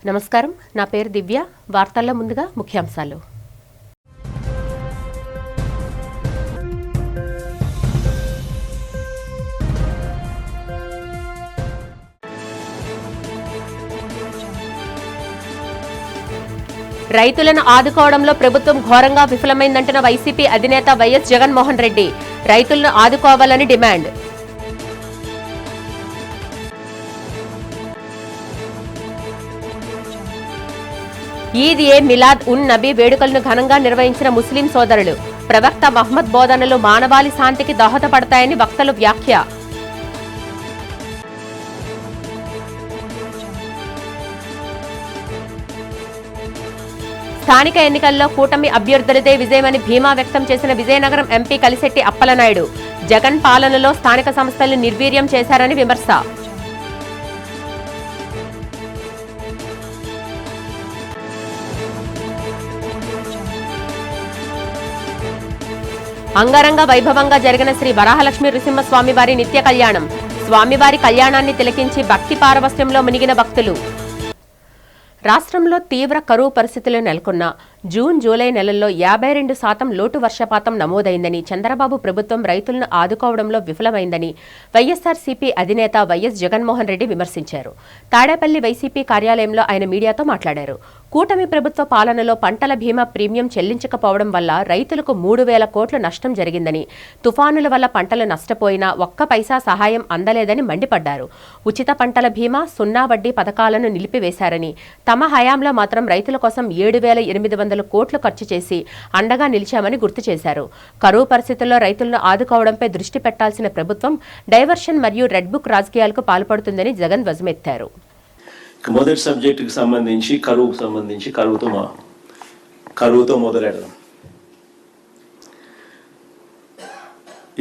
నమస్కారం, నా పేరు దివ్య. వార్తల్లో ముందుగా ముఖ్యాంశాలు. రైతులను ఆదుకోవడంలో ప్రభుత్వం ఘోరంగా విఫలమైందంటున్న వైసీపీ అధినేత వైఎస్ జగన్మోహన్ రెడ్డి. రైతులను ఆదుకోవాలని డిమాండ్. ఈద్ ఏ మిలాద్ ఉన్ నబీ వేడుకలను ఘనంగా నిర్వహించిన ముస్లిం సోదరులు. ప్రవక్త మహ్మద్ బోధనలు మానవాళి శాంతికి దోహదపడతాయని వక్తలు వ్యాఖ్య. స్థానిక ఎన్నికల్లో కూటమి అభ్యర్థులదే విజయమని ధీమా వ్యక్తం చేసిన విజయనగరం ఎంపీ కలిశెట్టి అప్పలనాయుడు. జగన్ పాలనలో స్థానిక సంస్థలను నిర్వీర్యం చేశారని విమర్శ. అంగరంగ వైభవంగా జరిగిన శ్రీ వరాహలక్ష్మి నృసింహస్వామివారి నిత్య కళ్యాణం. స్వామివారి కళ్యాణాన్ని తిలకించి భక్తి పారవస్యంలో మునిగిన భక్తులు. రాష్ట్రంలో తీవ్ర కరువు పరిస్థితులు నెలకొన్న జూన్ జూలై నెలల్లో 52% లోటు వర్షపాతం నమోదైందని, చంద్రబాబు ప్రభుత్వం రైతులను ఆదుకోవడంలో విఫలమైందని వైఎస్ఆర్సీపీ అధినేత వైఎస్ జగన్మోహన్ రెడ్డి విమర్శించారు. తాడేపల్లి వైసీపీ కార్యాలయంలో ఆయన మీడియాతో మాట్లాడారు. కూటమి ప్రభుత్వ పాలనలో పంటల బీమా ప్రీమియం చెల్లించకపోవడం వల్ల రైతులకు 3,000 కోట్ల నష్టం జరిగిందని, తుఫానుల వల్ల పంటలు నష్టపోయినా ఒక్క పైసా సహాయం అందలేదని మండిపడ్డారు. ఉచిత పంటల బీమా, సున్నా వడ్డీ పథకాలను నిలిపివేశారని, తమ హయాంలో మాత్రం రైతుల కోసం 7,800 కోట్లు ఖర్చు చేసి అండగా నిలిచామని గుర్తు చేశారు. కరువు పరిస్థితుల్లో రైతులను ఆదుకోవడంపై దృష్టి పెట్టాల్సిన ప్రభుత్వం డైవర్షన్ మరియు రెడ్ బుక్ రాజకీయాలకు పాల్పడుతుందని జగన్ ధ్వజమెత్తారు. మొదటి సబ్జెక్టుకి సంబంధించి కరువుతో మొదలెడదాం.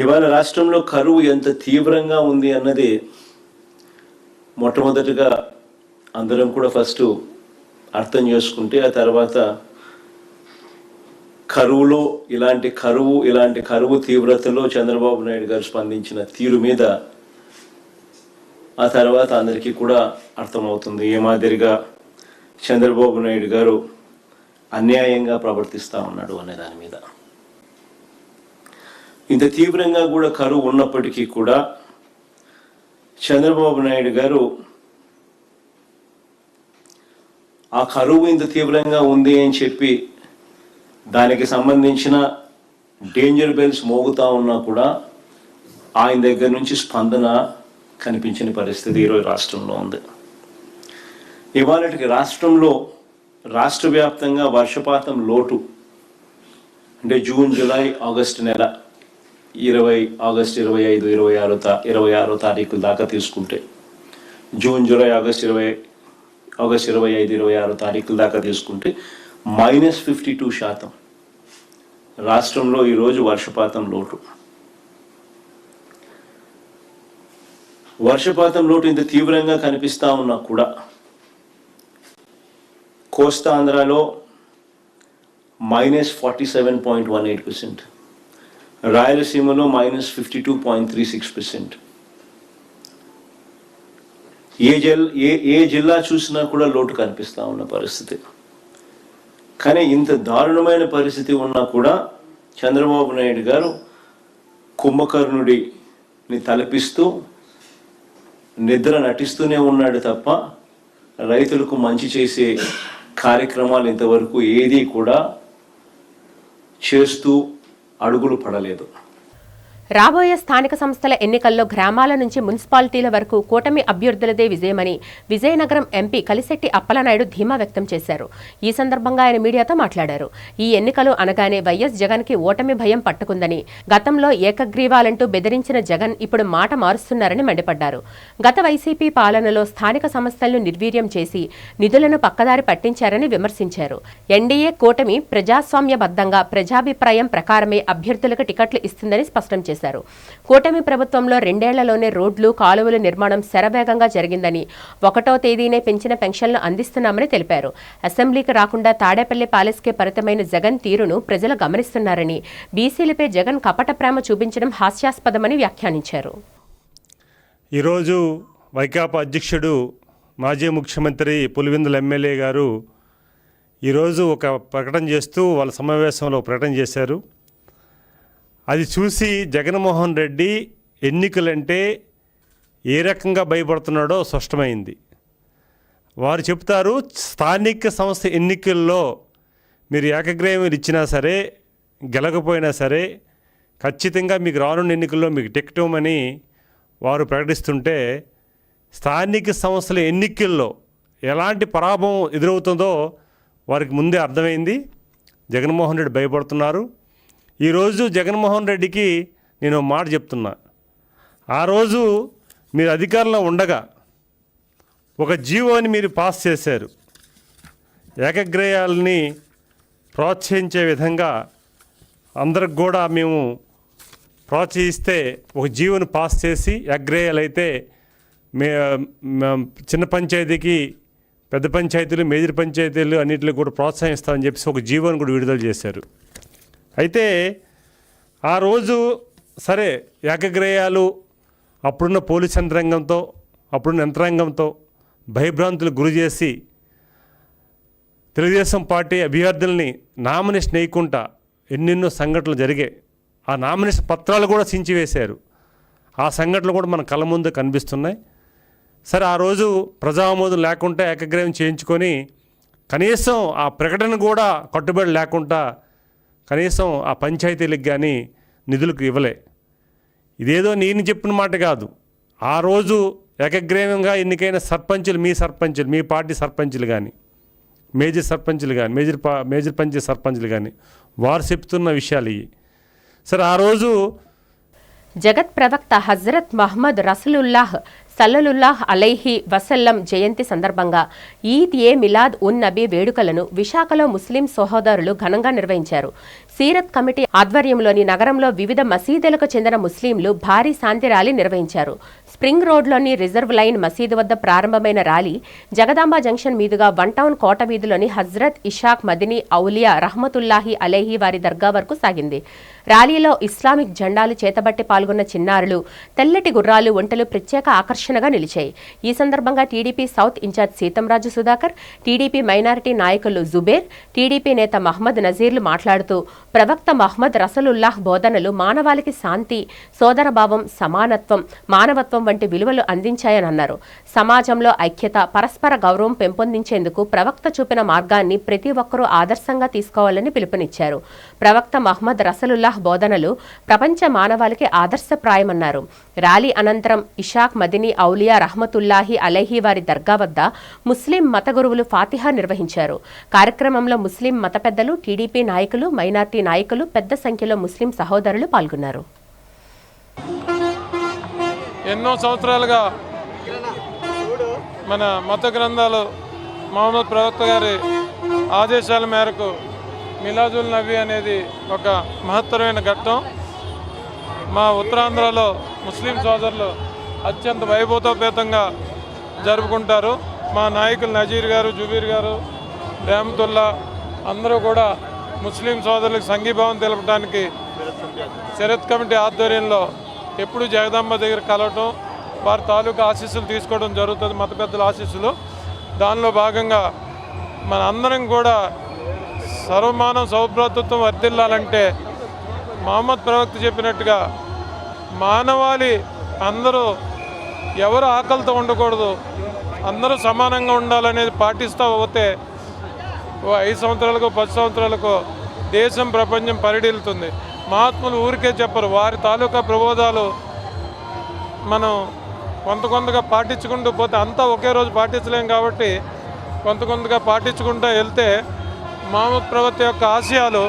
ఇవాళ రాష్ట్రంలో కరువు ఎంత తీవ్రంగా ఉంది అన్నది మొట్టమొదటిగా అందరం కూడా ఫస్ట్ అర్థం చేసుకుంటే, ఆ తర్వాత ఇలాంటి కరువు తీవ్రతలో చంద్రబాబు నాయుడు గారు స్పందించిన తీరు మీద ఆ తర్వాత అందరికీ కూడా అర్థమవుతుంది ఏ మాదిరిగా చంద్రబాబు నాయుడు గారు అన్యాయంగా ప్రవర్తిస్తూ ఉన్నాడు అనే దాని మీద. ఇంత తీవ్రంగా కూడా కరువు ఉన్నప్పటికీ కూడా చంద్రబాబు నాయుడు గారు ఆ కరువు ఇంత తీవ్రంగా ఉంది అని చెప్పి దానికి సంబంధించిన డేంజర్ బెల్స్ మోగుతా ఉన్నా కూడా ఆయన దగ్గర నుంచి స్పందన కనిపించిన పరిస్థితి ఈరోజు రాష్ట్రంలో ఉంది. ఇవాళకి రాష్ట్ర వ్యాప్తంగా వర్షపాతం లోటు అంటే జూన్ జూలై ఆగస్టు నెల 25, 26 తారీఖుల దాకా తీసుకుంటే, జూన్ జూలై ఆగస్టు 25, 26 తారీఖుల దాకా తీసుకుంటే -52% రాష్ట్రంలో ఈరోజు వర్షపాతం లోటు. ఇంత తీవ్రంగా కనిపిస్తా ఉన్నా కూడా కోస్తాంధ్రలో -47.18%, రాయలసీమలో -52.36%. ఏ జిల్లా చూసినా కూడా లోటు కనిపిస్తా ఉన్న పరిస్థితి. కానీ ఇంత దారుణమైన పరిస్థితి ఉన్నా కూడా చంద్రబాబు నాయుడు గారు కుంభకర్ణుడిని తలపిస్తూ నిద్ర నటిస్తూనే ఉన్నాడు తప్ప రైతులకు మంచి చేసే కార్యక్రమాలు ఇంతవరకు ఏదీ కూడా చేస్తూ అడుగులు పడలేదు. రాబోయే స్థానిక సంస్థల ఎన్నికల్లో గ్రామాల నుంచి మున్సిపాలిటీల వరకు కూటమి అభ్యర్థులదే విజయమని విజయనగరం ఎంపీ కలిశెట్టి అప్పలనాయుడు ధీమా వ్యక్తం చేశారు. ఈ సందర్భంగా ఆయన మీడియాతో మాట్లాడారు. ఈ ఎన్నికలు అనగానే వైఎస్ జగన్కి ఓటమి భయం పట్టుకుందని, గతంలో ఏకగ్రీవాలంటూ బెదిరించిన జగన్ ఇప్పుడు మాట మారుస్తున్నారని మండిపడ్డారు. గత వైసీపీ పాలనలో స్థానిక సంస్థలను నిర్వీర్యం చేసి నిధులను పక్కదారి పట్టించారని విమర్శించారు. ఎన్డీఏ కూటమి ప్రజాస్వామ్యబద్ధంగా ప్రజాభిప్రాయం ప్రకారమే అభ్యర్థులకు టికెట్లు ఇస్తుందని స్పష్టం చేశారు. కూటమి ప్రభుత్వంలో 2 ఏళ్లలోనే రోడ్లు, కాలువల నిర్మాణం శరవేగంగా జరిగిందని, 1వ తేదీనే పెంచిన పెన్షన్లు అందిస్తున్నామని తెలిపారు. అసెంబ్లీకి రాకుండా తాడేపల్లి ప్యాలెస్కే పరితమైన జగన్ తీరును ప్రజలు గమనిస్తున్నారని, బీసీలపై జగన్ కపట ప్రేమ చూపించడం హాస్యాస్పదమని వ్యాఖ్యానించారు. ఈరోజు వైకాపా అధ్యక్షుడు మాజీ ముఖ్యమంత్రి పులివెందుల ఎమ్మెల్యే గారు ఈరోజు ఒక ప్రకటన చేస్తూ వాళ్ళ సమావేశంలో ప్రకటన చేశారు. అది చూసి జగన్మోహన్ రెడ్డి ఎన్నికలంటే ఏ రకంగా భయపడుతున్నాడో స్పష్టమైంది. వారు చెప్తారు, స్థానిక సంస్థ ఎన్నికల్లో మీరు ఏకగ్రీవం ఇచ్చినా సరే గెలకపోయినా సరే ఖచ్చితంగా మీకు రానున్న ఎన్నికల్లో మీకు టికెట్ ఇవ్వమని వారు ప్రకటిస్తుంటే, స్థానిక సంస్థల ఎన్నికల్లో ఎలాంటి పరాభవం ఎదురవుతుందో వారికి ముందే అర్థమైంది. జగన్మోహన్ రెడ్డి భయపడుతున్నారు. ఈరోజు జగన్మోహన్ రెడ్డికి నేను మాట చెప్తున్నా, ఆ రోజు మీరు అధికారంలో ఉండగా ఒక జీవోని మీరు పాస్ చేశారు. ఏకగ్రీయాలని ప్రోత్సహించే విధంగా అందరికి కూడా మేము ప్రోత్సహిస్తే ఒక జీవోని పాస్ చేసి ఏకగ్రీయాలు అయితే చిన్న పంచాయతీకి పెద్ద పంచాయతీలు మేజర్ పంచాయతీలు అన్నింటిలో కూడా ప్రోత్సహిస్తామని చెప్పేసి ఒక జీవోని కూడా విడుదల చేశారు. అయితే ఆ రోజు సరే ఏకగ్రీయాలు అప్పుడున్న పోలీస్ యంత్రాంగంతో అప్పుడున్న యంత్రాంగంతో భయభ్రాంతులకు గురి చేసి తెలుగుదేశం పార్టీ అభ్యర్థుల్ని నామినేషన్ వేయకుండా ఎన్నెన్నో సంఘటనలు జరిగాయి. ఆ నామినేషన్ పత్రాలు కూడా చించివేశారు. ఆ సంఘటనలు కూడా మన కళ్ళ ముందు కనిపిస్తున్నాయి. సరే ఆ రోజు ప్రజామోదం లేకుండా ఏకగ్రీవం చేయించుకొని కనీసం ఆ ప్రకటన కూడా కట్టుబడి లేకుండా కనీసం ఆ పంచాయతీలకు కానీ నిధులకు ఇవ్వలే. ఇదేదో నేను చెప్పిన మాట కాదు. ఆ రోజు ఏకగ్రీవంగా ఎన్నికైన సర్పంచులు, మీ పార్టీ సర్పంచులు కానీ మేజర్ సర్పంచులు కానీ మేజర్ పంచాయతీ సర్పంచులు కానీ వారు చెప్తున్న విషయాలు ఇవి. సరే ఆ రోజు జగత్ ప్రవక్త హజరత్ మహమ్మద్ రసూలుల్లాహ్ సల్లల్లాహు అలైహి వసల్లం జయంతి సందర్భంగా ఈద్ ఏ మిలాద్ ఉన్ నబీ వేడుకలను విశాఖలో ముస్లిం సహోదరులు ఘనంగా నిర్వహించారు. సీరత్ కమిటీ ఆధ్వర్యంలోని నగరంలో వివిధ మసీదులకు చెందిన ముస్లింలు భారీ శాంతి ర్యాలీ నిర్వహించారు. స్ప్రింగ్ రోడ్లోని రిజర్వ్ లైన్ మసీదు వద్ద ప్రారంభమైన ర్యాలీ జగదాంబ జంక్షన్ మీదుగా వన్ టౌన్ కోట వీధిలోని హజ్రత్ ఇషాక్ మదినీ ఔలియా రహమతుల్లాహి అలైహి వారి దర్గా వరకు సాగింది. ర్యాలీలో ఇస్లామిక్ జెండాలు చేతబట్టి పాల్గొన్న చిన్నారులు, తెల్లటి గుర్రాలు, ఒంటెలు ప్రత్యేక ఆకర్షణగా నిలిచాయి. ఈ సందర్భంగా TDP south incharge Seetamraju Sudhakar, TDP minority నాయకులు జుబేర్, టీడీపీ నేత మహ్మద్ నజీర్లు మాట్లాడుతూ ప్రవక్త మహ్మద్ రసూలుల్లాహ్ బోధనలు మానవాళికి శాంతి, సోదరభావం, సమానత్వం, మానవత్వం వంటి విలువలు అందించాయని అన్నారు. సమాజంలో ఐక్యత, పరస్పర గౌరవం పెంపొందించేందుకు ప్రవక్త చూపిన మార్గాన్ని ప్రతి ఒక్కరూ ఆదర్శంగా తీసుకోవాలని పిలుపునిచ్చారు. ప్రవక్త మహ్మద్ రసూలుల్లాహ్ బోధనలు ప్రపంచ మానవాళికి ఆదర్శప్రాయమన్నారు. ర్యాలీ అనంతరం ఇషాక్ మదినీ ఔలియా రహమతుల్లాహి అలైహి వారి దర్గా వద్ద ముస్లిం మత గురువులు ఫాతిహా నిర్వహించారు. కార్యక్రమంలో ముస్లిం మత పెద్దలు, టీడీపీ నాయకులు, మైనార్టీ నాయకులు, పెద్ద సంఖ్యలో ముస్లిం సహోదరులు పాల్గొన్నారు. ఎన్నో సంవత్సరాలుగా మన మత గ్రంథాలు మహమ్మద్ ప్రవక్త గారి ఆదేశాల మేరకు మిలాదుల్ నబీ అనేది ఒక మహత్తరమైన ఘట్టం. మా ఉత్తరాంధ్రలో ముస్లిం సోదరులు అత్యంత వైభవోపేతంగా జరుపుకుంటారు. మా నాయకులు నజీర్ గారు, జుబీర్ గారు, రెహమతుల్లా అందరూ కూడా ముస్లిం సోదరులకు సంఘీభావం తెలపడానికి శరత్ కమిటీ ఆధ్వర్యంలో ఎప్పుడు జగదాంబ దగ్గర కలవటం, వారి తాలూకా ఆశీస్సులు తీసుకోవడం జరుగుతుంది, మత పెద్దల ఆశీస్సులు. దానిలో భాగంగా మన అందరం కూడా సర్వమానవ సౌభ్రాతృత్వం వర్ధిల్లాలంటే మహమ్మద్ ప్రవక్త చెప్పినట్టుగా మానవాళి అందరూ ఎవరు ఆకలితో ఉండకూడదు, అందరూ సమానంగా ఉండాలనేది పాటిస్తూ పోతే 5 సంవత్సరాలకు 10 సంవత్సరాలకు దేశం ప్రపంచం పరిడిల్లుతుంది. మహాత్ములు ఊరికే చెప్పరు, వారి తాలూకా ప్రబోధాలు మనం కొంతగా పాటించుకుంటూ పోతే అంతా ఒకే రోజు పాటించలేం కాబట్టి కొంతగా పాటించుకుంటూ వెళ్తే మహమ్మద్ ప్రవక్త యొక్క ఆశయాలు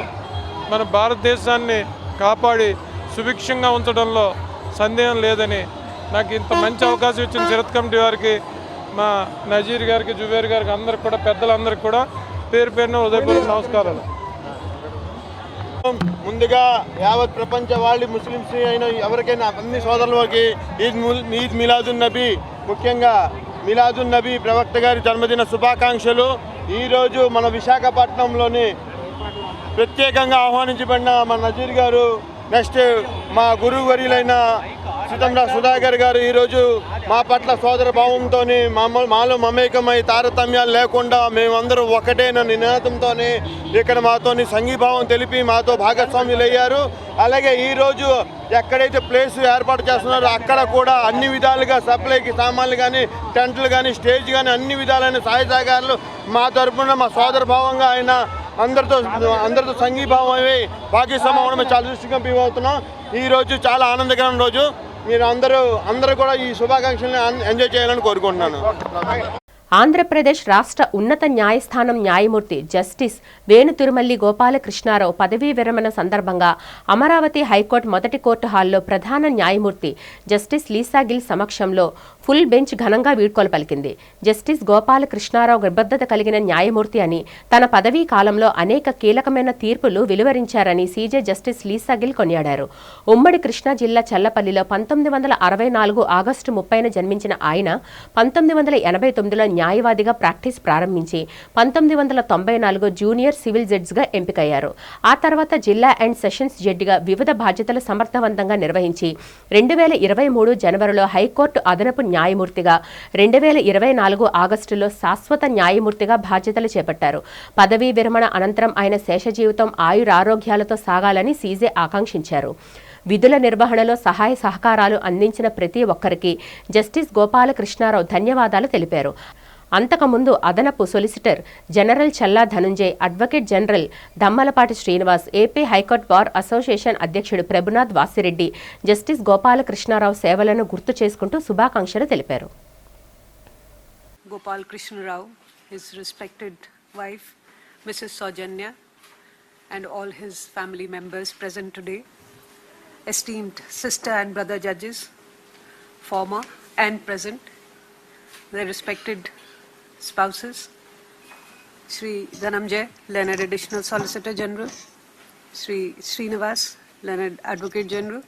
మన భారతదేశాన్ని కాపాడి సుభిక్షంగా ఉంచడంలో సందేహం లేదని, నాకు ఇంత మంచి అవకాశం ఇచ్చిన శరత్ కమిటీ వారికి, మా నజీర్ గారికి, జుబేర్ గారికి, అందరికి కూడా పెద్దలందరికీ కూడా పేరు పేరున హృదయపూర్వక నమస్కారాలు. ముందుగా యావత్ ప్రపంచ వాళ్ళు ముస్లిమ్స్ అయిన ఎవరికైనా అన్ని సోదరుల వారికి ఈద్ మిలాదున్ నబీ, ముఖ్యంగా మిలాదున్ నబీ ప్రవక్త గారి జన్మదిన శుభాకాంక్షలు. ఈరోజు మన విశాఖపట్నంలోని ప్రత్యేకంగా ఆహ్వానించబడిన మన నజీర్ గారు, నెక్స్ట్ మా గురువు వర్యులైన సీతంరావు సుధాకర్ గారు ఈరోజు మా పట్ల సోదర భావంతో మాలో మమేకమై తారతమ్యాలు లేకుండా మేమందరూ ఒకటేన నినాదంతో ఇక్కడ మాతోని సంఘీభావం తెలిపి మాతో భాగస్వాములు అయ్యారు. అలాగే ఈరోజు ఎక్కడైతే ప్లేస్ ఏర్పాటు చేస్తున్నారో అక్కడ కూడా అన్ని విధాలుగా సప్లైకి సామాన్లు కానీ, టెంట్లు కానీ, స్టేజ్ కానీ అన్ని విధాలైన సహాయ సహకారాలు మా తరఫున మా సోదర భావంగా ఆయన అందరితో సంఘీభావమై భాగస్వామ్యం అవడం చాలా దృష్టిగా ఫీల్ అవుతున్నాం. ఈరోజు చాలా ఆనందకరమైన రోజు. మీరు అందరూ కూడా ఈ శుభాకాంక్షల్ని ఎంజాయ్ చేయాలని కోరుకుంటున్నాను. ఆంధ్రప్రదేశ్ రాష్ట్ర ఉన్నత న్యాయస్థానం న్యాయమూర్తి జస్టిస్ వేణు తిరుమల్లి గోపాలకృష్ణారావు పదవీ విరమణ సందర్భంగా అమరావతి హైకోర్టు మొదటి కోర్టు హాల్లో ప్రధాన న్యాయమూర్తి జస్టిస్ లీసా గిల్ సమక్షంలో ఫుల్ బెంచ్ ఘనంగా వీడ్కోలు పలికింది. జస్టిస్ గోపాలకృష్ణారావు నిబద్ధత కలిగిన న్యాయమూర్తి అని, తన పదవీ కాలంలో అనేక కీలకమైన తీర్పులు వెలువరించారని సీజే జస్టిస్ లీసా గిల్ కొనియాడారు. ఉమ్మడి కృష్ణా జిల్లా చల్లపల్లిలో 1964 ఆగస్టు 30న జన్మించిన ఆయన 1989లో న్యాయవాదిగా ప్రాక్టీస్ ప్రారంభించి 1994 జూనియర్ సివిల్ జడ్జిగా ఎంపికయ్యారు. ఆ తర్వాత జిల్లా అండ్ సెషన్స్ జడ్జిగా వివిధ బాధ్యతలు సమర్థవంతంగా నిర్వహించి 2023 జనవరిలో హైకోర్టు అదనపు న్యాయమూర్తిగా, 2024 ఆగస్టులో శాశ్వత న్యాయమూర్తిగా బాధ్యతలు చేపట్టారు. పదవీ విరమణ అనంతరం ఆయన శేష జీవితం ఆయురారోగ్యాలతో సాగాలని సీజే ఆకాంక్షించారు. విధుల నిర్వహణలో సహాయ సహకారాలు అందించిన ప్రతి ఒక్కరికి జస్టిస్ గోపాలకృష్ణారావు ధన్యవాదాలు తెలిపారు. అంతకుముందు అదనపు solicitor general Challa Dhananjay, advocate general Dammalapati Srinivas, AP high court bar association అధ్యక్షుడు ప్రభునాథ్ వాసిరెడ్డి జస్టిస్ గోపాలకృష్ణారావు సేవలను గుర్తు చేసుకుంటూ శుభాకాంక్షలు తెలిపారు. Gopal his respected wife, Mrs. Saujanya, and all his family members present today, esteemed sister and brother judges, former and present, their respected spouses, Sri Dhananjay, Learned Additional Solicitor General, Sri Srinivas, Learned Advocate General,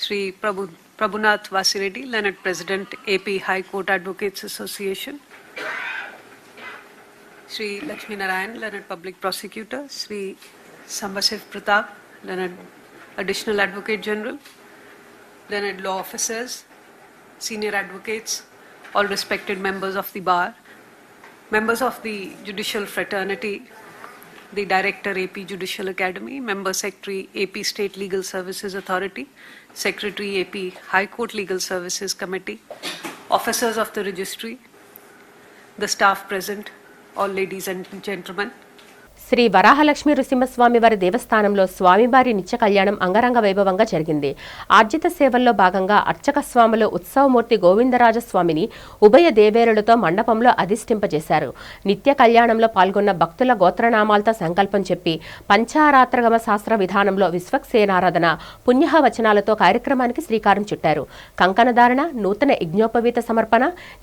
Sri Prabhunath Vasireddy, Learned President, AP High Court Advocates Association, Sri Lakshmi Narayan, Learned Public Prosecutor, Sri Sambasiv Pratap, Learned Additional Advocate General, Learned Law Officers, Senior Advocates, all respected members of the bar, members of the Judicial Fraternity, the Director, AP Judicial Academy, Member Secretary, AP State Legal Services Authority, Secretary, AP High Court Legal Services Committee, officers of the Registry, the staff present, all ladies and gentlemen. Shri Varahalakshmi Nrusimha Swamy వారి దేవస్థానంలో స్వామివారి నిత్య కళ్యాణం అంగరంగ వైభవంగా జరిగింది. ఆర్జిత సేవల్లో భాగంగా అర్చక స్వాములు ఉత్సవమూర్తి గోవిందరాజస్వామిని ఉభయ దేవేరులతో మండపంలో అధిష్ఠింపజేశారు. నిత్య కళ్యాణంలో పాల్గొన్న భక్తుల గోత్రనామాలతో సంకల్పం చెప్పి పంచారాత్రగమ శాస్త్ర విధానంలో విశ్వక్సేనారాధన, పుణ్యహ వచనాలతో కార్యక్రమానికి శ్రీకారం చుట్టారు. కంకణధారణ, నూతన యజ్ఞోపవీత సమర్పణ,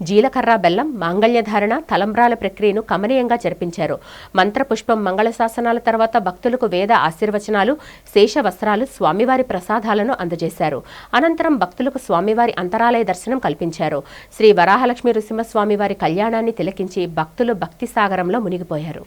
జీలకర్ర బెల్లం, మాంగళ్యధారణ, తలంబ్రాల ప్రక్రియను కమనీయంగా జరిపించారు. మంత్రపుష్పం, మంగళ శాసనాల తర్వాత భక్తులకు వేద ఆశీర్వచనాలు, శేష వస్త్రాలు, స్వామివారి ప్రసాదాలను అందజేశారు. అనంతరం భక్తులకు స్వామివారి అంతరాలయ దర్శనం కల్పించారు. శ్రీ వరాహలక్ష్మీ నృసింహస్వామివారి కళ్యాణాన్ని తిలకించి భక్తులు భక్తి సాగరంలో మునిగిపోయారు.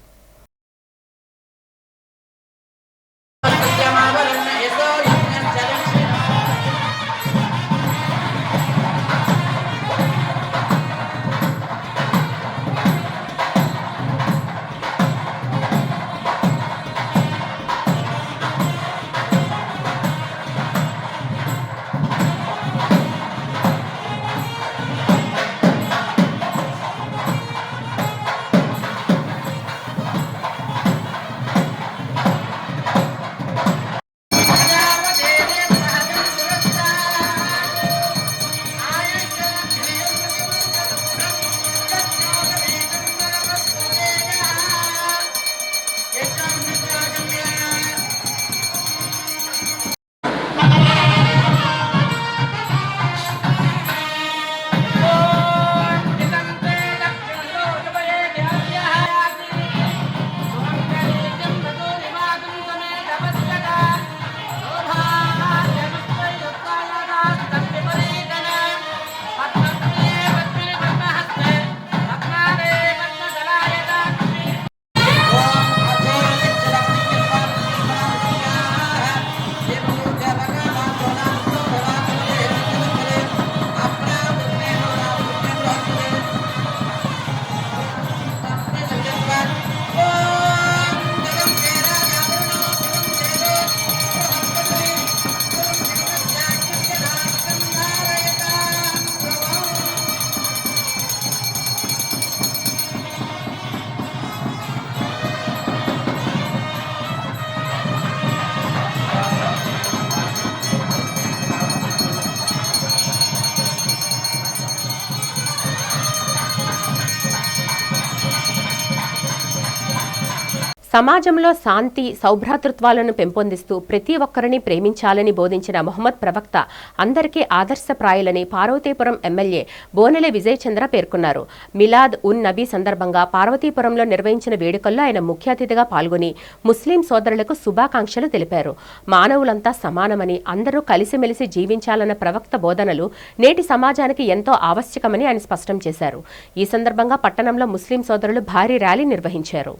సమాజంలో శాంతి సౌభ్రాతృత్వాలను పెంపొందిస్తూ ప్రతి ఒక్కరిని ప్రేమించాలని బోధించిన మొహమ్మద్ ప్రవక్త అందరికీ ఆదర్శప్రాయులని పార్వతీపురం ఎమ్మెల్యే బోనెల విజయ్ చంద్ర పేర్కొన్నారు. మిలాద్ ఉన్ నబీ సందర్భంగా పార్వతీపురంలో నిర్వహించిన వేడుకల్లో ఆయన ముఖ్య అతిథిగా పాల్గొని ముస్లిం సోదరులకు శుభాకాంక్షలు తెలిపారు. మానవులంతా సమానమని, అందరూ కలిసిమెలిసి జీవించాలన్న ప్రవక్త బోధనలు నేటి సమాజానికి ఎంతో ఆవశ్యకమని ఆయన స్పష్టం చేశారు. ఈ సందర్భంగా పట్టణంలో ముస్లిం సోదరులు భారీ ర్యాలీ నిర్వహించారు.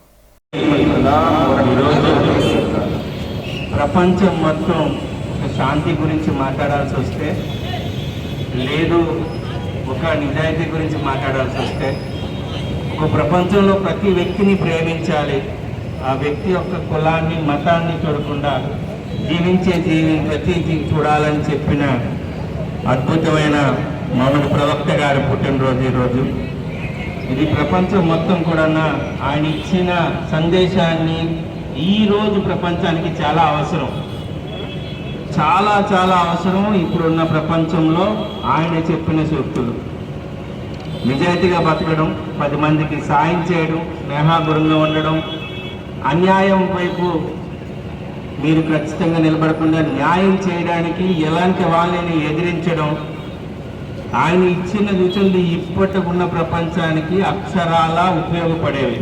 ప్రపంచం మొత్తం శాంతి గురించి మాట్లాడాల్సి వస్తే, లేదు ఒక నిజాయితీ గురించి మాట్లాడాల్సి వస్తే, ఒక ప్రపంచంలో ప్రతి వ్యక్తిని ప్రేమించాలి, ఆ వ్యక్తి యొక్క కులాన్ని మతాన్ని చూడకుండా జీవించే ప్రతి చూడాలని చెప్పిన అద్భుతమైన మొహమ్మద్ ప్రవక్త గారి పుట్టినరోజు ఈరోజు. ఇది ప్రపంచం మొత్తం కూడా ఆయన ఇచ్చిన సందేశాన్ని ఈరోజు ప్రపంచానికి చాలా అవసరం, చాలా చాలా అవసరం. ఇప్పుడున్న ప్రపంచంలో ఆయన చెప్పిన సూక్తులు, నిజాయితీగా బతకడం, 10 మందికి సాయం చేయడం, స్నేహగుణంగా ఉండడం, అన్యాయం వైపు మీరు ఖచ్చితంగా నిలబడకుండా న్యాయం చేయడానికి ఎలాంటి వాళ్ళని ఎదిరించడం, ఆయన ఇచ్చిన సూచనలు ఇప్పటికున్న ప్రపంచానికి అక్షరాలా ఉపయోగపడేవి.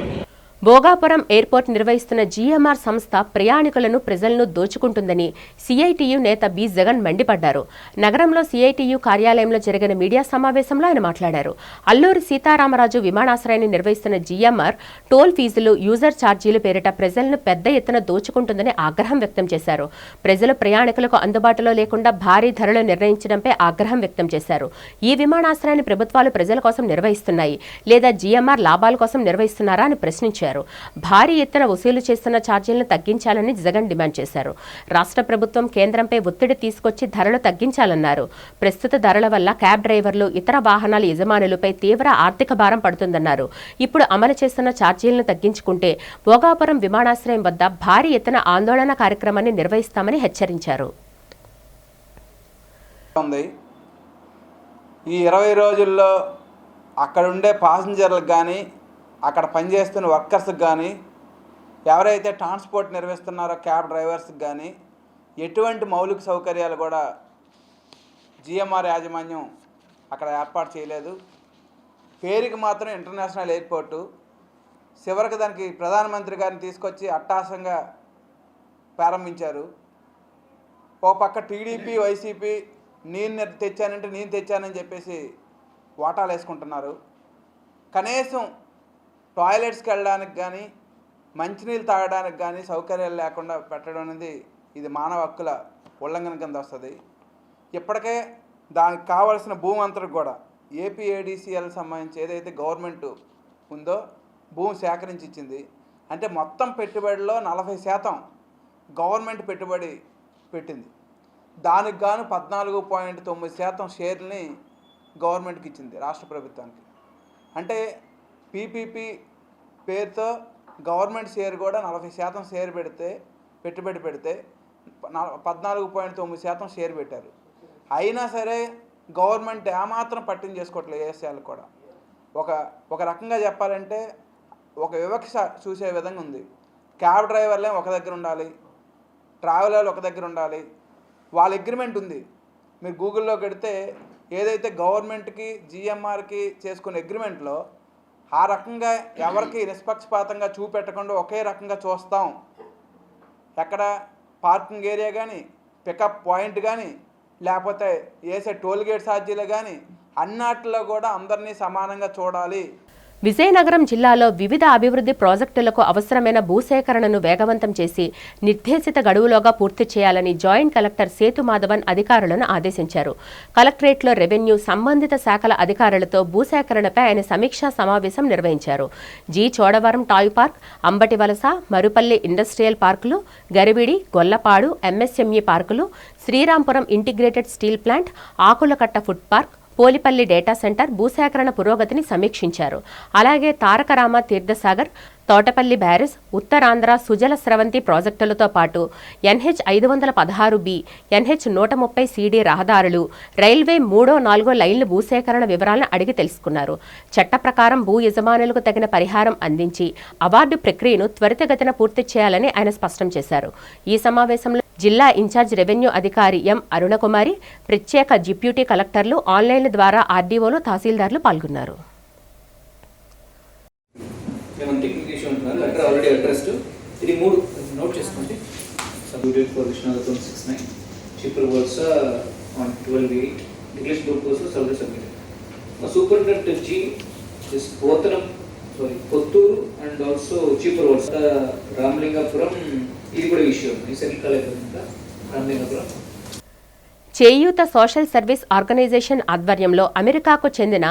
భోగాపురం ఎయిర్పోర్ట్ నిర్వహిస్తున్న జీఎంఆర్ సంస్థ ప్రయాణికులను ప్రజలను దోచుకుంటుందని సిఐటియు నేత బి జగన్ మండిపడ్డారు. నగరంలో సిఐటియు కార్యాలయంలో జరిగిన మీడియా సమావేశంలో ఆయన మాట్లాడారు. అల్లూరి సీతారామరాజు విమానాశ్రయాన్ని నిర్వహిస్తున్న జీఎంఆర్ టోల్ ఫీజులు, యూజర్ ఛార్జీలు పేరిట ప్రజలను పెద్ద ఎత్తున దోచుకుంటుందని ఆగ్రహం వ్యక్తం చేశారు. ప్రజలు ప్రయాణికులకు అందుబాటులో లేకుండా భారీ ధరలు నిర్ణయించడంపై ఆగ్రహం వ్యక్తం చేశారు. ఈ విమానాశ్రయాన్ని ప్రభుత్వాలు ప్రజల కోసం నిర్వహిస్తున్నాయి లేదా జీఎంఆర్ లాభాల కోసం నిర్వహిస్తున్నారా అని ప్రశ్నించారు. భారీ ఎత్తున వసూలు చేస్తున్న ఛార్జీలను తగ్గించాలని జగన్ డిమాండ్ చేశారు. రాష్ట్ర ప్రభుత్వం కేంద్రంపై ఒత్తిడి తీసుకొచ్చి ధరలు తగ్గించాలన్నారు. ప్రస్తుత ధరల వల్ల క్యాబ్ డ్రైవర్లు, ఇతర వాహనాల యజమానులపై తీవ్ర ఆర్థిక భారం పడుతుందన్నారు. ఇప్పుడు అమలు చేస్తున్న ఛార్జీలను తగ్గించుకుంటే భోగాపురం విమానాశ్రయం వద్ద భారీ ఎత్తున ఆందోళన కార్యక్రమాన్ని నిర్వహిస్తామని హెచ్చరించారు. ఈ 20 రోజుల్లో అక్కడుండే పాసింజర్లకు కానీ, అక్కడ పనిచేస్తున్న వర్కర్స్కి కానీ, ఎవరైతే ట్రాన్స్పోర్ట్ నిర్వహిస్తున్నారో క్యాబ్ డ్రైవర్స్కి కానీ ఎటువంటి మౌలిక సౌకర్యాలు కూడా జిఎంఆర్ యాజమాన్యం అక్కడ ఏర్పాటు చేయలేదు. పేరుకి మాత్రం ఇంటర్నేషనల్ ఎయిర్పోర్టు, చివరికి దానికి ప్రధానమంత్రి గారిని తీసుకొచ్చి అట్టాసంగా ప్రారంభించారు. ఓ పక్క టీడీపీ, వైసీపీ నేను తెచ్చానంటే నేను తెచ్చానని చెప్పేసి వాటాలు వేసుకుంటున్నారు. కనీసం టాయిలెట్స్కి వెళ్ళడానికి కానీ, మంచినీళ్ళు తాగడానికి కానీ సౌకర్యాలు లేకుండా పెట్టడం అనేది ఇది మానవ హక్కుల ఉల్లంఘన కింద వస్తుంది. ఇప్పటికే దానికి కావాల్సిన భూమి అంతా కూడా ఏపీఏడీసీఎల్ సంబంధించి ఏదైతే గవర్నమెంట్ ఉందో భూమి సేకరించి ఇచ్చింది. అంటే మొత్తం పెట్టుబడిలో 40% గవర్నమెంట్ పెట్టుబడి పెట్టింది. దానికి గాను 14.9% షేర్ని గవర్నమెంట్కి ఇచ్చింది, రాష్ట్ర ప్రభుత్వానికి. అంటే పీపీపీ పేరుతో గవర్నమెంట్ షేర్ కూడా 40% షేర్ పెట్టుబడి పెడితే 14.9% షేర్ పెట్టారు. అయినా సరే గవర్నమెంట్ ఏమాత్రం పట్టింపు చేసుకోవట్లేదు. ఏఎస్ఐలు కూడా ఒక రకంగా చెప్పాలంటే ఒక వివక్ష చూసే విధంగా ఉంది. క్యాబ్ డ్రైవర్లే ఒక దగ్గర ఉండాలి, ట్రావెలర్లు ఒక దగ్గర ఉండాలి. వాళ్ళ అగ్రిమెంట్ ఉంది. మీరు గూగుల్లో పెడితే ఏదైతే గవర్నమెంట్కి జిఎంఆర్కి చేసుకునే అగ్రిమెంట్లో ఆ రకంగా ఎవరికి నిష్పక్షపాతంగా చూపెట్టకుండా ఒకే రకంగా చూస్తాం. ఎక్కడ పార్కింగ్ ఏరియా కానీ, పికప్ పాయింట్ కానీ, లేకపోతే వేసే టోల్ గేట్ ఛార్జీలు కానీ అన్నిటిలో కూడా అందరినీ సమానంగా చూడాలి. విజయనగరం జిల్లాలో వివిధ అభివృద్ధి ప్రాజెక్టులకు అవసరమైన భూసేకరణను వేగవంతం చేసి నిర్దేశిత గడువులోగా పూర్తి చేయాలని జాయింట్ కలెక్టర్ సేతు మాధవన్ అధికారులను ఆదేశించారు. కలెక్టరేట్లో రెవెన్యూ, సంబంధిత శాఖల అధికారులతో భూసేకరణపై ఆయన సమీక్షా సమావేశం నిర్వహించారు. G Chodavaram toy park, Ambati Valasa, Marupalli industrial పార్కులు, గరివిడి, గొల్లపాడు ఎంఎస్ఎంఈ పార్కులు, Srirampuram integrated steel plant, Akulakatta food park, Polipalli data centre భూసేకరణ పురోగతిని సమీక్షించారు. అలాగే తారకరామ తీర్థసాగర్, తోటపల్లి బ్యారేజ్, ఉత్తరాంధ్ర సుజల స్రవంతి ప్రాజెక్టులతో పాటు NH 516B, NH 130 CD రహదారులు, రైల్వే 3, 4 లైన్ల భూసేకరణ వివరాలను అడిగి తెలుసుకున్నారు. చట్ట ప్రకారం భూ యజమానులకు తగిన పరిహారం అందించి అవార్డు ప్రక్రియను త్వరితగతిన పూర్తి చేయాలని ఆయన స్పష్టం చేశారు. ఈ సమావేశంలో జిల్లా ఇన్ఛార్జ్ రెవెన్యూ అధికారి ఎం అరుణకుమారి, ప్రత్యేక డిప్యూటీ కలెక్టర్లు, ఆన్లైన్ ద్వారా ఆర్డీఓలు, తహసీల్దార్లు పాల్గొన్నారు. Letter already addressed. ఇది 3 నోట్ చేసుకోండి. Submitted for Vishnuvardhan 69 cheaper works on 12/8 English book కోసం సబ్మిటెడ్. మా superintendent ji this Kothuru and also cheaper works Ramalingapuram. ఇది కూడా విషయం ఈ సెటిల్ కాలేకుండా రామలింగాపురం. చేయూత సోషల్ సర్వీస్ ఆర్గనైజేషన్ ఆధ్వర్యంలో అమెరికాకు చెందిన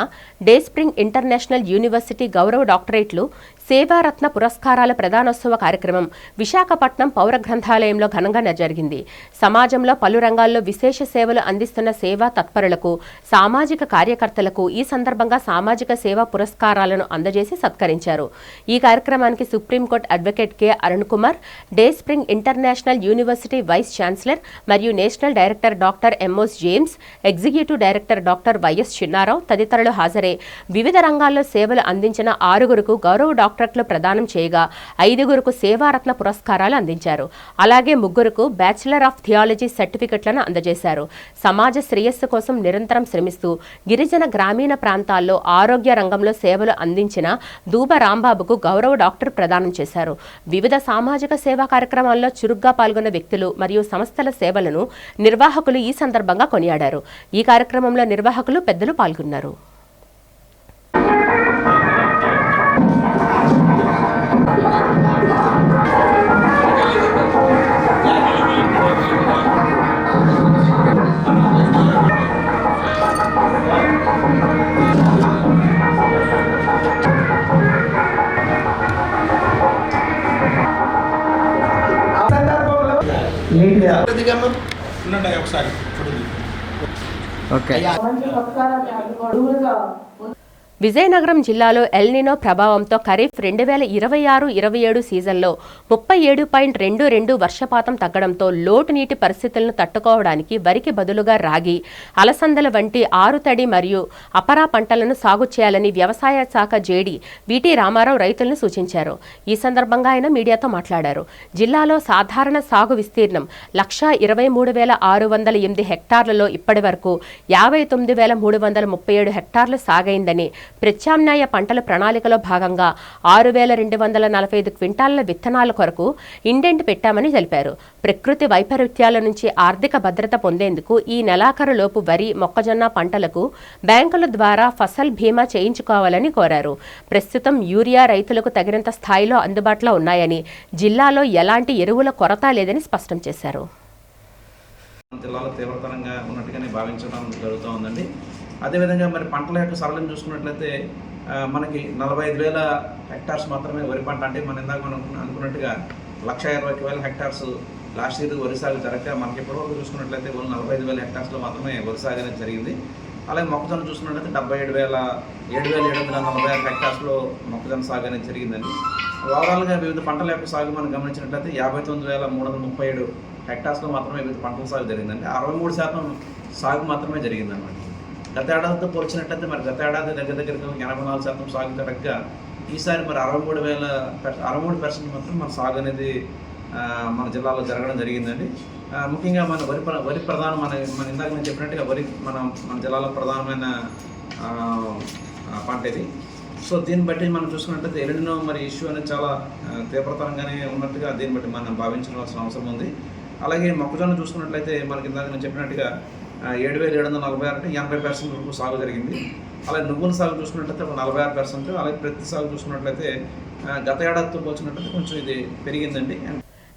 డే స్ప్రింగ్ ఇంటర్నేషనల్ యూనివర్సిటీ గౌరవ డాక్టరేట్లు, సేవారత్న పురస్కారాల ప్రదానోత్సవ కార్యక్రమం విశాఖపట్నం పౌర గ్రంథాలయంలో ఘనంగా జరిగింది. సమాజంలో పలు రంగాల్లో విశేష సేవలు అందిస్తున్న సేవా తత్పరులకు, సామాజిక కార్యకర్తలకు ఈ సందర్భంగా సామాజిక సేవా పురస్కారాలను అందజేసి సత్కరించారు. ఈ కార్యక్రమానికి supreme court advocate K Arun Kumar, Day Spring international university vice chancellor మరియు national director doctor Moses James, executive director doctor YS Chinnarao తదితరులు హాజరై వివిధ రంగాల్లో సేవలు అందించిన 6గురుకు గౌరవ డాక్టరేట్లు ప్రదానం చేయగా 5గురుకు సేవారత్న పురస్కారాలు అందించారు. అలాగే 3గురుకు బ్యాచిలర్ ఆఫ్ థియాలజీ సర్టిఫికెట్లను అందజేశారు. సమాజ శ్రేయస్సు కోసం నిరంతరం శ్రమిస్తూ గిరిజన గ్రామీణ ప్రాంతాల్లో ఆరోగ్య రంగంలో సేవలు అందించిన దూబ రాంబాబుకు గౌరవ డాక్టర్ ప్రదానం చేశారు. వివిధ సామాజిక సేవా కార్యక్రమాల్లో చురుగ్గా పాల్గొన్న వ్యక్తులు మరియు సంస్థల సేవలను నిర్వాహకులు ఈ సందర్భంగా కొనియాడారు. ఈ కార్యక్రమంలో నిర్వాహకులు, పెద్దలు పాల్గొన్నారు. విజయనగరం జిల్లాలో ఎల్నినో ప్రభావంతో ఖరీఫ్ 2026-27 సీజన్లో 37.22 వర్షపాతం తగ్గడంతో లోటు నీటి పరిస్థితులను తట్టుకోవడానికి వరికి బదులుగా రాగి, అలసందల వంటి ఆరుతడి మరియు అపరా పంటలను సాగు చేయాలని వ్యవసాయ శాఖ జేడీ వీటీ రామారావు రైతులను సూచించారు. ఈ సందర్భంగా ఆయన మీడియాతో మాట్లాడారు. జిల్లాలో సాధారణ సాగు విస్తీర్ణం 1,23,608 హెక్టార్లలో ఇప్పటి వరకు 59,337 హెక్టార్లు సాగైందని, ప్రత్యామ్నాయ పంటల ప్రణాళికలో భాగంగా 6,245 క్వింటాళ్ల విత్తనాల కొరకు ఇండెంట్ పెట్టామని తెలిపారు. ప్రకృతి వైపరీత్యాల నుంచి ఆర్థిక భద్రత పొందేందుకు ఈ నెలాఖరులోపు వరి, మొక్కజొన్న పంటలకు బ్యాంకుల ద్వారా ఫసల్ బీమా చేయించుకోవాలని కోరారు. ప్రస్తుతం యూరియా రైతులకు తగినంత స్థాయిలో అందుబాటులో ఉన్నాయని, జిల్లాలో ఎలాంటి ఎరువుల కొరత లేదని స్పష్టం చేశారు. జిల్లాలో తీవ్రతరంగా ఉన్నట్టుగానే భావించడం జరుగుతూ ఉందండి. అదేవిధంగా మరి పంటల యొక్క సరళం చూసుకున్నట్లయితే మనకి 45,000 హెక్టార్స్ మాత్రమే వరి పంట, అంటే మనం ఇందాక మనం అనుకున్నట్టుగా 1,20,000 హెక్టార్స్ లాస్ట్ ఇయర్ వరి సాగు జరగక మనకి ఇప్పటివరకు చూసుకున్నట్లయితే 45,000 హెక్టార్స్లో మాత్రమే వరి సాగు అనేది జరిగింది. అలాగే మొక్కజొన్న చూసుకున్నట్లయితే 77,740 హెక్టార్స్లో మొక్కజొన్న సాగు అనేది జరిగిందండి. ఓవరాల్గా వివిధ పంటల యొక్క సాగు మనం గమనించినట్లయితే 59,337 హెక్టార్స్లో మాత్రమే వివిధ పంటల సాగు జరిగిందండి. 63% సాగు మాత్రమే జరిగిందన్నమాట. గత ఏడాదితో పోల్చినట్లయితే మరి గత ఏడాది దగ్గర 84% సాగు జరగగా ఈసారి మరి 63% మాత్రం మన సాగు అనేది మన జిల్లాలో జరగడం జరిగిందండి. ముఖ్యంగా మన వరి ప్రధానం మన ఇందాక నేను చెప్పినట్టుగా వరి మన జిల్లాలో ప్రధానమైన పంట ఇది. సో దీన్ని బట్టి మనం చూసుకున్నట్లయితే ఎల్నినో మరి ఇష్యూ అనేది చాలా తీవ్రతరంగానే ఉన్నట్టుగా దీన్ని బట్టి మనం భావించాల్సిన అవసరం ఉంది. అలాగే మొక్కజొన్న చూసుకున్నట్లయితే మనకి ఇందాక నేను చెప్పినట్టుగా 7,740 అంటే 80% వరకు సాగు జరిగింది. అలాగే నువ్వుల సాగు చూసుకున్నట్లయితే 46%. అలాగే ప్రతి సాగు చూసుకున్నట్లయితే గత ఏడాదితో పోల్చినట్లయితే కొంచెం ఇది పెరిగిందండి.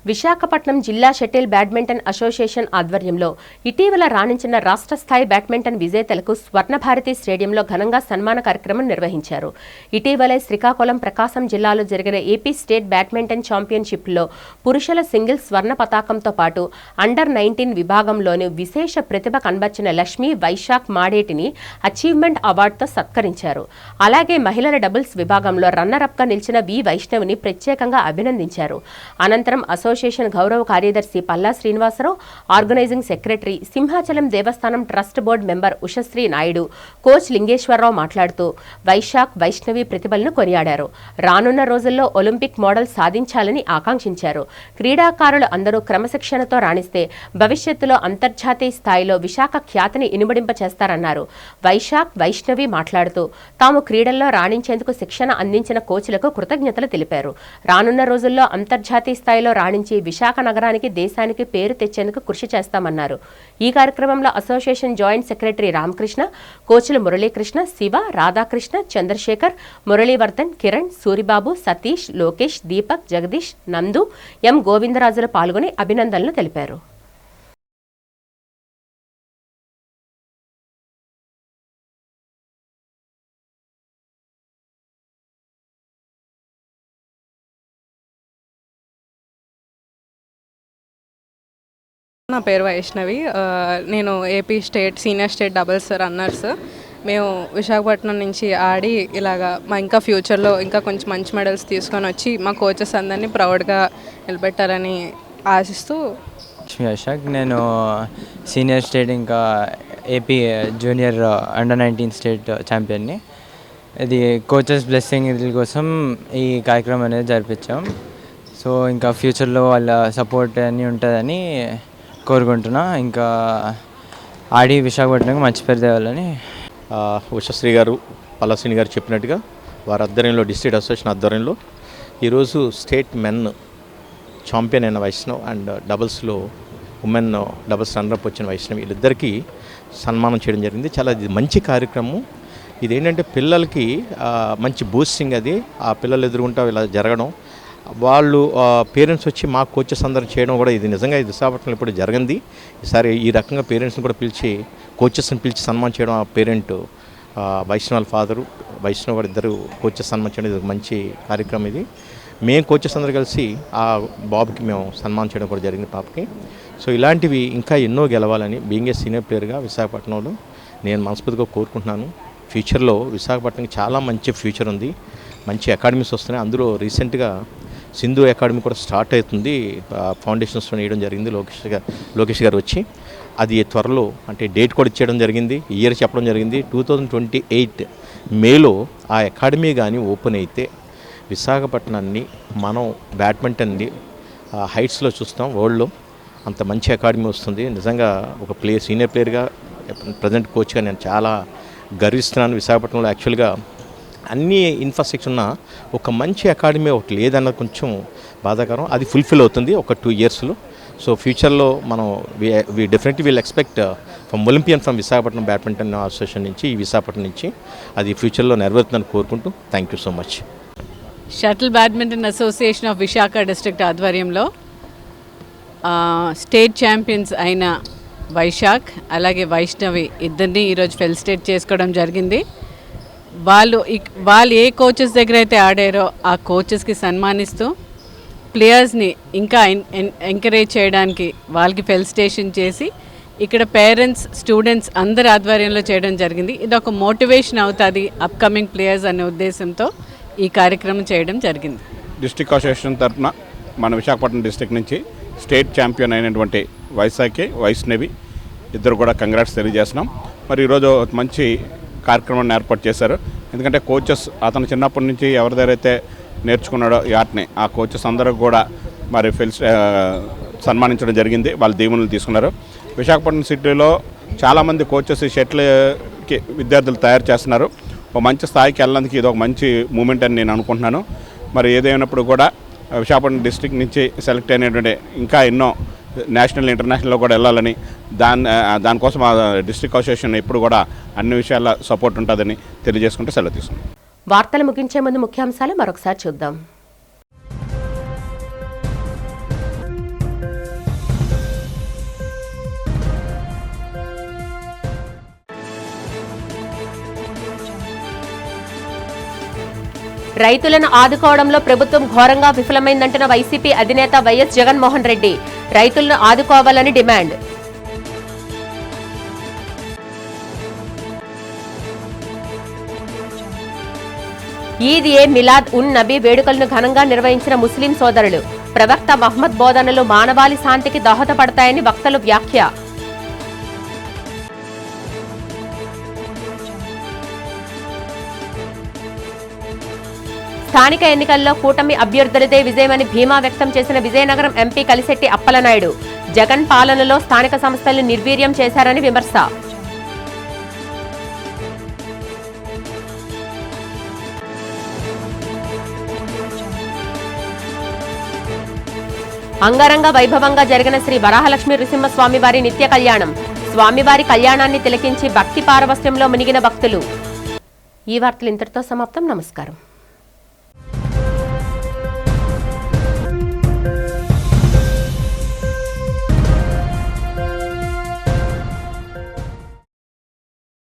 విశాఖపట్నం జిల్లా షటిల్ బ్యాడ్మింటన్ అసోసియేషన్ ఆధ్వర్యంలో ఇటీవల రాణించిన రాష్ట్ర స్థాయి బ్యాడ్మింటన్ విజేతలకు స్వర్ణభారతి స్టేడియంలో ఘనంగా సన్మాన కార్యక్రమం నిర్వహించారు. ఇటీవలే శ్రీకాకుళం, ప్రకాశం జిల్లాలో జరిగిన ఏపీ స్టేట్ బ్యాడ్మింటన్ ఛాంపియన్షిప్లో పురుషుల సింగిల్స్ స్వర్ణ పతాకంతో పాటు అండర్-19 విభాగంలోని విశేష ప్రతిభ కనబర్చిన లక్ష్మి వైశాఖ్ మాడేటిని అచీవ్మెంట్ అవార్డుతో సత్కరించారు. అలాగే మహిళల డబుల్స్ విభాగంలో రన్నరప్గా నిలిచిన వి వైష్ణవిని ప్రత్యేకంగా అభినందించారు. అనంతరం అసోసియేషన్ గౌరవ కార్యదర్శి పల్లా శ్రీనివాసరావు, ఆర్గనైజింగ్ సెక్రటరీ, సింహాచలం దేవస్థానం trust board member Ushasri Naidu, coach Lingeswararao మాట్లాడుతూ వైశాఖ్, వైష్ణవి ప్రతిభలను కొనియాడారు. రానున్న రోజుల్లో ఒలింపిక్ మోడల్ సాధించాలని ఆకాంక్షించారు. క్రీడాకారులు అందరూ క్రమశిక్షణతో రాణిస్తే భవిష్యత్తులో అంతర్జాతీయ స్థాయిలో విశాఖ ఖ్యాతిని ఇనుమడింప చేస్తారన్నారు. వైశాఖ్, వైష్ణవి మాట్లాడుతూ తాము క్రీడల్లో రాణించేందుకు శిక్షణ అందించిన కోచ్లకు కృతజ్ఞతలు తెలిపారు. రానున్న రోజుల్లో అంతర్జాతీయ స్థాయిలో రాణించి విశాఖ నగరానికి, దేశానికి పేరు తెచ్చేందుకు కృషి చేస్తామన్నారు. ఈ కార్యక్రమంలో అసోసియేషన్ జాయింట్ సెక్రటరీ రామకృష్ణ, కోచ్లు మురళీకృష్ణ, శివ, రాధాకృష్ణ, చంద్రశేఖర్, మురళీవర్ధన్, కిరణ్, సూరిబాబు, సతీష్, లోకేష్, దీపక్, జగదీష్, నందు, ఎం గోవిందరాజులు పాల్గొని అభినందనలు తెలిపారు. నా పేరు వైష్ణవి. నేను AP state senior state doubles runners. మేము విశాఖపట్నం నుంచి ఆడి ఇలాగా మా ఇంకా ఫ్యూచర్లో ఇంకా కొంచెం మంచి మెడల్స్ తీసుకొని వచ్చి మా కోచెస్ అందరినీ ప్రౌడ్గా నిలబెట్టాలని ఆశిస్తూ. వైశాఖ్, నేను సీనియర్ స్టేట్ ఇంకా ఏపీ జూనియర్ అండర్-19 స్టేట్ ఛాంపియన్ని. ఇది కోచెస్ బ్లెస్సింగ్ కోసం ఈ కార్యక్రమం అనేది జరిపించాం. సో ఇంకా ఫ్యూచర్లో వాళ్ళ సపోర్ట్ అన్నీ ఉంటుందని కోరుకుంటున్నా. ఇంకా ఆడి విశాఖపట్నంకి మంచి పేరు తేవాలని. ఉషశ్రీ గారు, పల్లశ్రీని గారు చెప్పినట్టుగా వారి ఆధ్వర్యంలో, డిస్ట్రిక్ట్ అసోసియేషన్ ఆధ్వర్యంలో ఈరోజు స్టేట్ మెన్ ఛాంపియన్ అయిన వైష్ణవ్ అండ్ డబుల్స్లో ఉమెన్ డబుల్స్ రన్నరప్ వచ్చిన వైష్ణవ్, వీళ్ళిద్దరికీ సన్మానం చేయడం జరిగింది. చాలా మంచి కార్యక్రమం. ఇదేంటంటే పిల్లలకి మంచి బూస్టింగ్. అది ఆ పిల్లలు ఎదురుగుంటా ఇలా జరగడం, వాళ్ళు పేరెంట్స్ వచ్చి మా కోచెస్ అందరూ చేయడం కూడా ఇది నిజంగా ఇది విశాఖపట్నంలో ఇప్పుడు జరిగింది. ఈసారి ఈ రకంగా పేరెంట్స్ని కూడా పిలిచి, కోచెస్ని పిలిచి సన్మానం చేయడం, ఆ పేరెంట్ వైష్ణవ్ ఫాదరు, వైష్ణవ్ గారు ఇద్దరు కోచెస్ సన్మానం చేయడం, ఇది ఒక మంచి కార్యక్రమం. ఇది మేము కోచెస్ అందరూ కలిసి ఆ బాబుకి మేము సన్మానం చేయడం కూడా జరిగింది, పాపకి. సో ఇలాంటివి ఇంకా ఎన్నో గెలవాలని బీయింగ్ ఏ సీనియర్ ప్లేయర్గా విశాఖపట్నంలో నేను మనస్ఫూర్తిగా కోరుకుంటున్నాను. ఫ్యూచర్లో విశాఖపట్నంకి చాలా మంచి ఫ్యూచర్ ఉంది. మంచి అకాడమీస్ వస్తున్నాయి. అందులో రీసెంట్గా సింధు అకాడమీ కూడా స్టార్ట్ అవుతుంది. ఫౌండేషన్స్ వేయడం జరిగింది లోకేష్ గారు వచ్చి. అది త్వరలో అంటే డేట్ కూడా ఇచ్చేయడం జరిగింది, ఇయర్ చెప్పడం జరిగింది. 2028 మేలో ఆ అకాడమీ కానీ ఓపెన్ అయితే విశాఖపట్నాన్ని మనం బ్యాడ్మింటన్ని హైట్స్లో చూస్తాం. వరల్డ్లో అంత మంచి అకాడమీ వస్తుంది. నిజంగా ఒక సీనియర్ ప్లేయర్గా, ప్రజెంట్ కోచ్గా నేను చాలా గర్విస్తున్నాను. విశాఖపట్నంలో యాక్చువల్గా అన్ని ఇన్ఫ్రాస్ట్రక్చర్ ఉన్న ఒక మంచి అకాడమీ ఒకటి లేదన్నది కొంచెం బాధాకరం. అది ఫుల్ఫిల్ అవుతుంది ఒక 2 ఇయర్స్లో. సో ఫ్యూచర్లో మనం we definitely will expect from Olympian from Visakhapatnam badminton association నుంచి, ఈ విశాఖపట్నం నుంచి అది ఫ్యూచర్లో నెరవేరుతుందని కోరుకుంటూ thank you so much. Shuttle badminton association of Visakha district ఆధ్వర్యంలో స్టేట్ ఛాంపియన్స్ అయిన వైశాఖ్ అలాగే వైష్ణవి ఇద్దరిని ఈరోజు ఫెలిసిటేట్ చేసుకోవడం జరిగింది. వాళ్ళు ఏ కోచెస్ దగ్గర అయితే ఆడారో ఆ కోచెస్కి సన్మానిస్తూ ప్లేయర్స్ని ఇంకా ఎంకరేజ్ చేయడానికి వాళ్ళకి ఫెలిసిటేషన్ చేసి ఇక్కడ పేరెంట్స్, స్టూడెంట్స్ అందరి ఆధ్వర్యంలో చేయడం జరిగింది. ఇది ఒక మోటివేషన్ అవుతుంది అప్కమింగ్ ప్లేయర్స్ అనే ఉద్దేశంతో ఈ కార్యక్రమం చేయడం జరిగింది. డిస్ట్రిక్ట్ అసోసియేషన్ తరఫున మన విశాఖపట్నం డిస్ట్రిక్ట్ నుంచి స్టేట్ ఛాంపియన్ అయినటువంటి వైష్ణవి ఇద్దరు కూడా కంగ్రాట్స్ తెలియజేస్తున్నాం. మరి ఈరోజు మంచి కార్యక్రమాన్ని ఏర్పాటు చేశారు. ఎందుకంటే కోచెస్ అతను చిన్నప్పటి నుంచి ఎవరి దగ్గర అయితే నేర్చుకున్నాడో ఈ ఆర్ట్ని, ఆ కోచెస్ అందరూ కూడా మరి సన్మానించడం జరిగింది. వాళ్ళు దీవెనలు తీసుకున్నారు. విశాఖపట్నం సిటీలో చాలామంది కోచెస్ షటిల్కి విద్యార్థులు తయారు చేస్తున్నారు. ఒక మంచి స్థాయికి వెళ్ళడానికి ఇది ఒక మంచి మూమెంట్ అని నేను అనుకుంటున్నాను. మరి ఏదైనప్పుడు కూడా విశాఖపట్నం డిస్ట్రిక్ట్ నుంచి సెలెక్ట్ అయినటువంటి ఇంకా ఎన్నో నేషనల్, ఇంటర్నేషనల్లో కూడా వెళ్ళాలని దానికోసం ఆ డిస్ట్రిక్ట్ అసోసియేషన్ ఎప్పుడు కూడా అన్ని విషయాల సపోర్ట్ ఉంటుందని తెలియజేసుకుంటూ సెలవు తీసుకున్నాం. వార్తలు ముగించే ముందు ముఖ్యాంశాలు మరొకసారి చూద్దాం. రైతులను ఆదుకోవడంలో ప్రభుత్వం ఘోరంగా విఫలమైందంటున్న వైసీపీ అధినేత వైఎస్ జగన్మోహన్ రెడ్డి రైతులను ఆదుకోవాలని డిమాండ్. ఈద్ ఏ మిలాద్ ఉన్ నబీ వేడుకలను ఘనంగా నిర్వహించిన ముస్లిం సోదరులు. ప్రవక్త మహ్మద్ బోధనలు మానవాళి శాంతికి దోహదపడతాయని వక్తలు వ్యాఖ్య. స్థానిక ఎన్నికల్లో కూటమి అభ్యర్థులదే విజయమని ధీమా వ్యక్తం చేసిన విజయనగరం ఎంపీ కలిశెట్టి అప్పలనాయుడు. జగన్ పాలనలో స్థానిక సంస్థలు నిర్వీర్యం చేశారని విమర్శ. అంగరంగ వైభవంగా జరిగిన శ్రీ వరాహలక్ష్మి నృసింహస్వామివారి నిత్య కళ్యాణం. స్వామివారి కళ్యాణాన్ని తిలకించి భక్తి పారవస్యంలో మునిగిన భక్తులు. ఈ వార్తలు ఇంతటితో సమాప్తం. నమస్కారం.